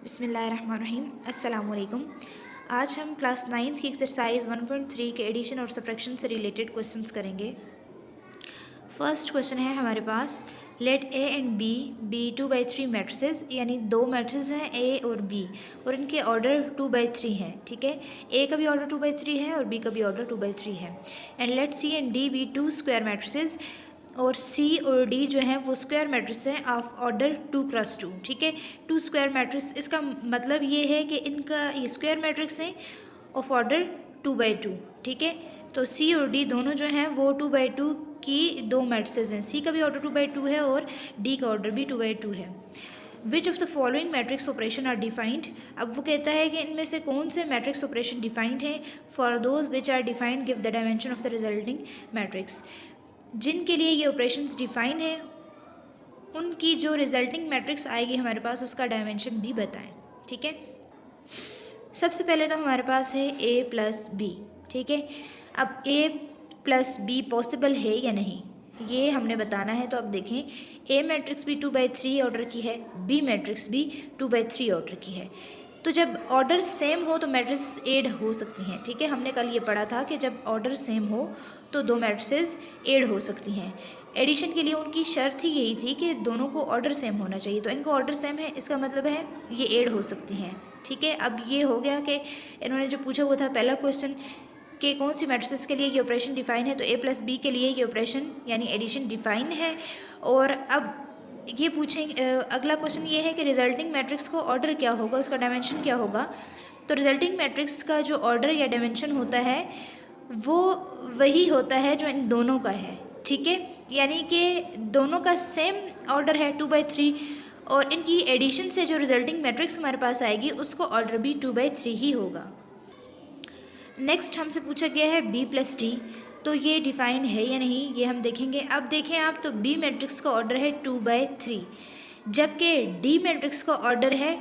बिस्मिल्लाहिर्रहमानिर्रहीम। अस्सलाम वालेकुम। आज हम क्लास 9th की एक्सरसाइज 1.3 के एडिशन और सब्ट्रैक्शन से रिलेटेड क्वेश्चंस करेंगे। फर्स्ट क्वेश्चन है हमारे पास, let A and B be 2/3 matrices, यानी दो मैट्रिसेस हैं ए और बी और इनके ऑर्डर 2/3 हैं। ठीक है, ए का भी ऑर्डर 2/3 है और बी का भी ऑर्डर 2/3 है। And let C and D be 2 square matrices, और सी और डी जो है वो स्क्वायर मैट्रिक्स हैं ऑफ ऑर्डर 2x2। ठीक है, 2 स्क्वायर मैट्रिक्स, इसका मतलब ये है कि इनका ये स्क्वायर मैट्रिक्स हैं ऑफ ऑर्डर 2/2। ठीक है, तो सी और डी दोनों जो हैं वो 2/2 की दो मैट्रिसेस हैं। सी का भी ऑर्डर 2/2 है और डी का ऑर्डर भी 2/2 है। Which of the following matrix operation are defined. अब वो कहता है कि इनमें से कौन से मैट्रिक्स ऑपरेशन डिफाइंड हैं। For those which are defined give the dimension of the resulting matrix. जिनके लिए ये ऑपरेशंस डिफाइन है उनकी जो रिजल्टिंग मैट्रिक्स आएगी हमारे पास उसका डायमेंशन भी बताएं। ठीक है, सबसे पहले तो हमारे पास है a प्लस बी। ठीक है, अब a प्लस बी पॉसिबल है या नहीं ये हमने बताना है। तो अब देखें, a मैट्रिक्स भी 2/3 ऑर्डर की है, b मैट्रिक्स भी 2/3 ऑर्डर की है। तो जब ऑर्डर सेम हो तो मैट्रिक्स एड हो सकती हैं। ठीक है, हमने कल ये पढ़ा था कि जब ऑर्डर सेम हो तो दो मैट्रिसेस एड हो सकती हैं। एडिशन के लिए उनकी शर्त ही यही थी कि दोनों को ऑर्डर सेम होना चाहिए। तो इनको ऑर्डर सेम है, इसका मतलब है ये एड हो सकती हैं। ठीक है, अब ये हो गया कि इन्होंने जो पूछा वो था पहला क्वेश्चन कि कौन सी मैट्रिसेस के लिए ये ऑपरेशन डिफाइन है। तो a प्लस बी के लिए ये ऑपरेशन यानी एडिशन डिफाइन है। और अब ये पूछें, अगला क्वेश्चन ये है कि रिजल्टिंग मैट्रिक्स को ऑर्डर क्या होगा, उसका डायमेंशन क्या होगा। तो रिजल्टिंग मैट्रिक्स का जो ऑर्डर या डायमेंशन होता है वो वही होता है जो इन दोनों का है। ठीक है, यानी कि दोनों का सेम ऑर्डर है 2/3 और इनकी एडिशन से जो रिजल्टिंग मैट्रिक्स हमारे पास आएगी उसको ऑर्डर भी 2/3 ही होगा। नेक्स्ट हमसे पूछा गया है b प्लस डी, तो ये डिफाइन है या नहीं ये हम देखेंगे। अब देखें आप, तो b मैट्रिक्स का ऑर्डर है 2/3 जबकि d मैट्रिक्स का ऑर्डर है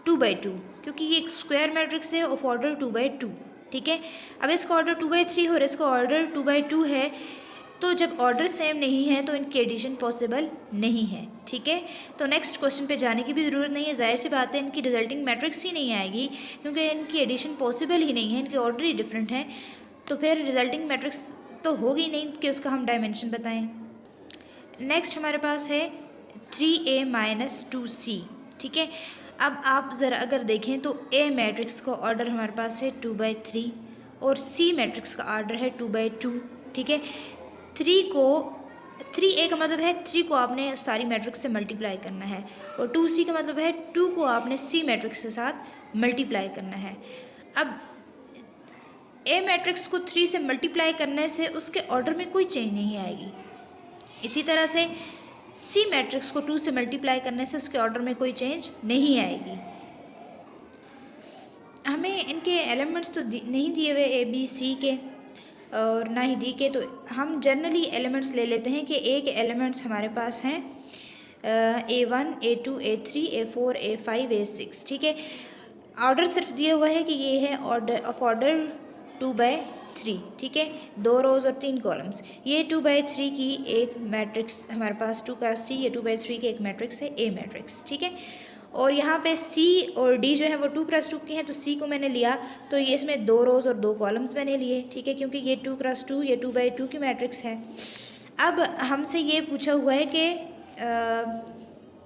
2/2, क्योंकि ये एक स्क्वायर मैट्रिक्स है ऑफ ऑर्डर 2/2। ठीक है, अब इसका ऑर्डर 2/3 और इसका ऑर्डर 2/2 है, तो जब ऑर्डर सेम नहीं है तो इनकी एडिशन पॉसिबल नहीं है। ठीक है, तो नेक्स्ट क्वेश्चन पे जाने की भी ज़रूरत नहीं है, जाहिर सी बात है इनकी रिजल्टिंग मैट्रिक्स ही नहीं आएगी क्योंकि इनकी एडिशन पॉसिबल ही नहीं है, इनके ऑर्डर ही डिफरेंट हैं। तो फिर रिजल्टिंग मैट्रिक्स तो होगी नहीं कि उसका हम डायमेंशन बताएं। नेक्स्ट हमारे पास है 3a - 2c। ठीक है, अब आप ज़रा अगर देखें तो a मैट्रिक्स का ऑर्डर हमारे पास है 2/3 और c मैट्रिक्स का ऑर्डर है 2/2। ठीक है, 3a का मतलब है 3 को आपने सारी मैट्रिक्स से मल्टीप्लाई करना है और 2c का मतलब है 2 को आपने c मैट्रिक्स के साथ मल्टीप्लाई करना है। अब a मैट्रिक्स को 3 से मल्टीप्लाई करने से उसके ऑर्डर में कोई चेंज नहीं आएगी। इसी तरह से c मैट्रिक्स को 2 से मल्टीप्लाई करने से उसके ऑर्डर में कोई चेंज नहीं आएगी। हमें इनके एलिमेंट्स तो नहीं दिए हुए a b c के और ना ही डी के, तो हम जनरली एलिमेंट्स ले लेते हैं कि ए के एलिमेंट्स हमारे पास हैं A1 A2 A3 A4 A5 A6। ठीक है, ऑर्डर सिर्फ दिया हुआ है कि ये है ऑर्डर 2/3। ठीक है, 2 रोज़ और 3 कॉलम्स। ये 2/3 की एक मैट्रिक्स हमारे पास 2x3, ये 2/3 की एक मैट्रिक्स है A मैट्रिक्स। ठीक है, और यहाँ पे C और D जो है वो 2x2 की हैं, तो C को मैंने लिया तो ये इसमें 2 रोज़ और 2 कॉलम्स मैंने लिए। ठीक है, क्योंकि ये 2x2 ये 2/2 की मैट्रिक्स है। अब हमसे ये पूछा हुआ है कि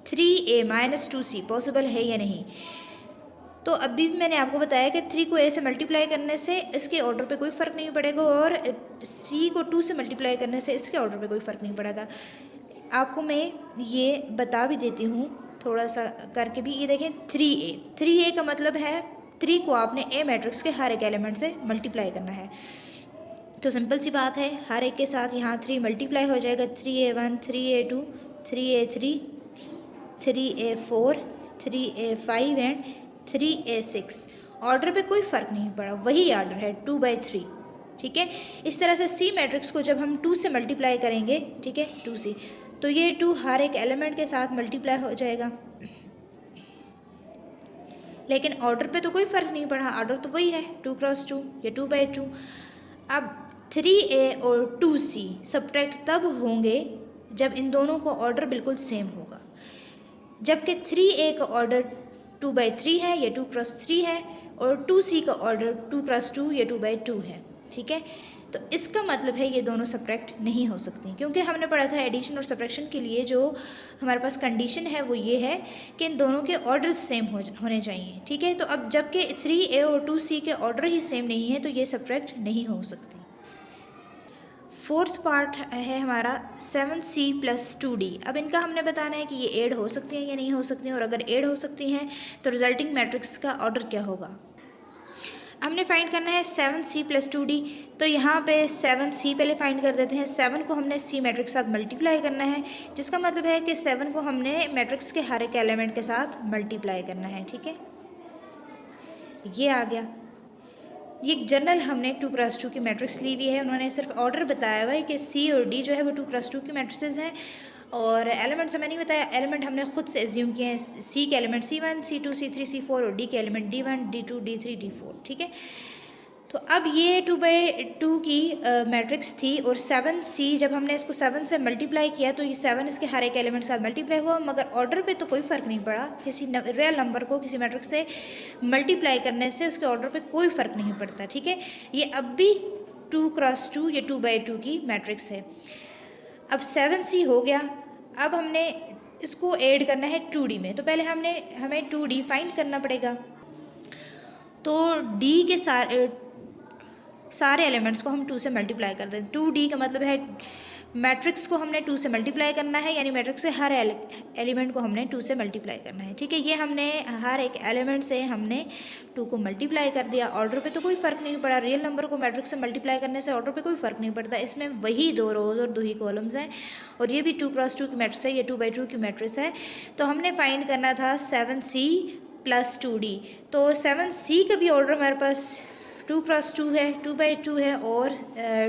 3a - 2c पॉसिबल है या नहीं। तो अभी भी मैंने आपको बताया कि 3 को a से मल्टीप्लाई करने से इसके ऑर्डर पे कोई फ़र्क नहीं पड़ेगा और c को 2 से मल्टीप्लाई करने से इसके ऑर्डर पे कोई फ़र्क नहीं पड़ेगा। आपको मैं ये बता भी देती हूँ थोड़ा सा करके भी। ये देखें 3a का मतलब है 3 को आपने a मैट्रिक्स के हर एक एलिमेंट से मल्टीप्लाई करना है। तो सिंपल सी बात है, हर एक के साथ यहाँ 3 मल्टीप्लाई हो जाएगा। 3a1 3a2 3a3 3a4 3a5 and 3a6। Order पे कोई फ़र्क नहीं पड़ा, वही ऑर्डर है 2/3। ठीक है, इस तरह से C मैट्रिक्स को जब हम 2 से मल्टीप्लाई करेंगे, ठीक है 2c, तो ये 2 हर एक एलिमेंट के साथ मल्टीप्लाई हो जाएगा, लेकिन ऑर्डर पे तो कोई फ़र्क नहीं पड़ा, ऑर्डर तो वही है 2x2 या 2/2। अब 3a और 2c सब्ट्रैक्ट तब होंगे जब इन दोनों को ऑर्डर बिल्कुल सेम होगा, जबकि 3a का ऑर्डर 2/3 है या 2x3 है, और 2C का ऑर्डर 2x2 या 2/2 है। ठीक है, तो इसका मतलब है ये दोनों सब्ट्रैक्ट नहीं हो सकती, क्योंकि हमने पढ़ा था एडिशन और सब्ट्रैक्शन के लिए जो हमारे पास कंडीशन है वो ये है कि इन दोनों के ऑर्डर सेम होने चाहिए। ठीक है, तो अब जबकि 3A और 2C के ऑर्डर ही सेम नहीं है तो ये सब्ट्रैक्ट नहीं हो सकती। फोर्थ पार्ट है हमारा 7C + 2D। अब इनका हमने बताना है कि ये ऐड हो सकती हैं या नहीं हो सकती हैं, और अगर ऐड हो सकती हैं तो रिजल्टिंग मैट्रिक्स का ऑर्डर क्या होगा। हमने फाइंड करना है 7C + 2D। तो यहाँ पे 7C पहले फाइंड कर देते हैं। 7 को हमने C मैट्रिक्स के साथ मल्टीप्लाई करना है, जिसका मतलब है कि 7 को हमने मैट्रिक्स के हर एक एलिमेंट के साथ मल्टीप्लाई करना है। ठीक है, ये आ गया। ये जनरल हमने 2x2 की मैट्रिक्स ली हुई है। उन्होंने सिर्फ ऑर्डर बताया हुआ है कि C और D जो है वो 2x2 की मैट्रिसेस हैं, और एलिमेंट्स हमें नहीं बताया। एलिमेंट हमने खुद से एज्यूम किए हैं। C के element C1, C2, C3, C4 और D के element D1, D2, D3, D4। ठीक है, तो अब ये 2/2 की मैट्रिक्स थी, और 7C जब हमने इसको 7 से मल्टीप्लाई किया तो ये 7 इसके हर एक एलिमेंट के साथ मल्टीप्लाई हुआ, मगर ऑर्डर पे तो कोई फ़र्क नहीं पड़ा। किसी रियल नंबर को किसी मैट्रिक्स से मल्टीप्लाई करने से उसके ऑर्डर पे कोई फ़र्क नहीं पड़ता। ठीक है, ये अब भी 2x2 या 2/2 की मैट्रिक्स है। अब 7C हो गया। अब हमने इसको ऐड करना है 2D में, तो पहले हमें 2D फाइंड करना पड़ेगा। तो D के सारे एलिमेंट्स को हम 2 से मल्टीप्लाई कर दें। 2D का मतलब है मैट्रिक्स को हमने 2 से मल्टीप्लाई करना है, यानी मैट्रिक्स से हर एलिमेंट को हमने 2 से मल्टीप्लाई करना है। ठीक है, ये हमने हर एक एलिमेंट से हमने 2 को मल्टीप्लाई कर दिया। ऑर्डर पे तो कोई फ़र्क नहीं पड़ा। रियल नंबर को मैट्रिक्स से मल्टीप्लाई करने से ऑर्डर पे कोई फ़र्क नहीं पड़ता। इसमें वही 2 रोज़ और 2 ही कॉलम्स हैं, और ये भी 2x2 की मैट्रिक्स है, ये 2/2 की मैट्रिक्स है। तो हमने फाइंड करना था 7C + 2D। तो 7C का भी ऑर्डर हमारे पास 2x2 है, 2/2 है, और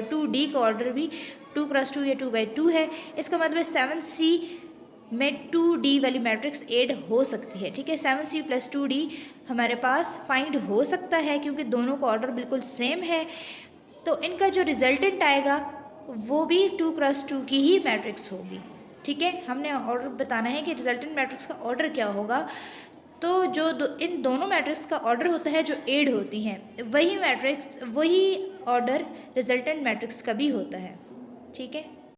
2D का ऑर्डर भी 2x2 या 2/2 है। इसका मतलब 7C में 2D वाली मैट्रिक्स ऐड हो सकती है। ठीक है, 7C + 2D हमारे पास फाइंड हो सकता है, क्योंकि दोनों का ऑर्डर बिल्कुल सेम है। तो इनका जो रिजल्टेंट आएगा वो भी 2x2 की ही मैट्रिक्स होगी। ठीक है, हमने ऑर्डर बताना है कि रिजल्टेंट मैट्रिक्स का ऑर्डर क्या होगा। तो जो इन दोनों मैट्रिक्स का ऑर्डर होता है जो ऐड होती हैं, वही ऑर्डर रिजल्टेंट मैट्रिक्स का भी होता है। ठीक है।